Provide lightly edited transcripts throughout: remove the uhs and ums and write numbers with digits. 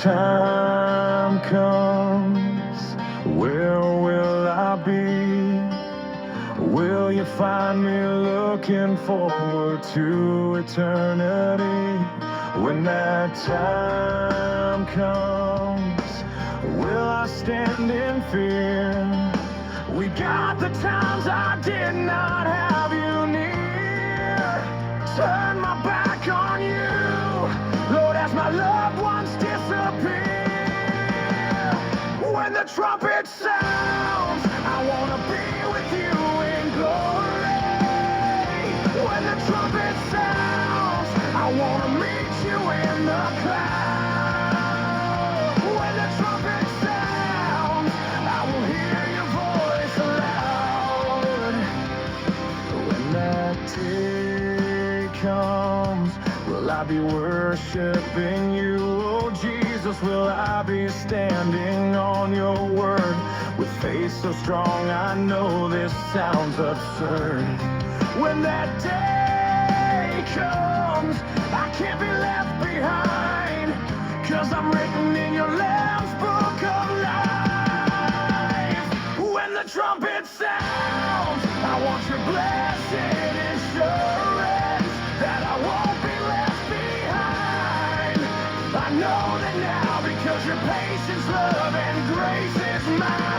time comes, where will I be? Will you find me looking forward to eternity? When that time comes, will I stand in fear? We got the times I did not have you near. Turn my back on you, Lord, as my loved ones disappear. When the trumpet sounds, I want to be with you in glory. When the trumpet sounds, I want to meet you in the cloud. When the trumpet sounds, I will hear your voice aloud. When that day comes, will I be worshiping you? Oh Jesus, will I be standing on your word? With faith so strong, I know this sounds absurd. When that day comes, I can't be left behind, 'cause I'm written in your Lamb's book of life. When the trumpet sounds, I want your blessed assurance that I won't be left behind. I know that now, because your patience, love, and grace is mine.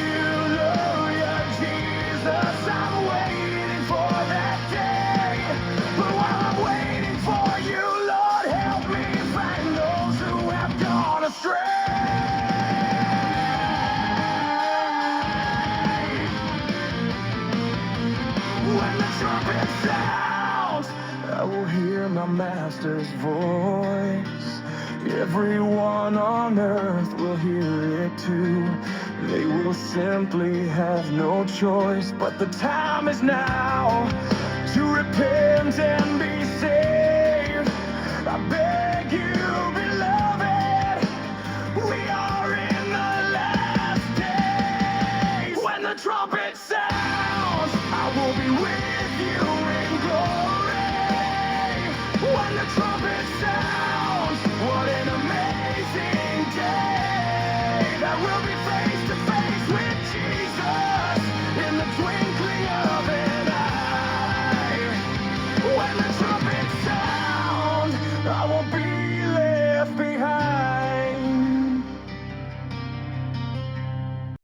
Hallelujah, Jesus, I'm waiting for that day. But while I'm waiting for you, Lord, help me find those who have gone astray. When the trumpet sounds, I will hear my master's voice. Everyone on earth will hear it too. They will simply have no choice. But the time is now to repent and be saved. I beg you, beloved, we are in the last days. When the trumpet sounds, I will be with you in glory. When the trumpet sounds, what an amazing day that will be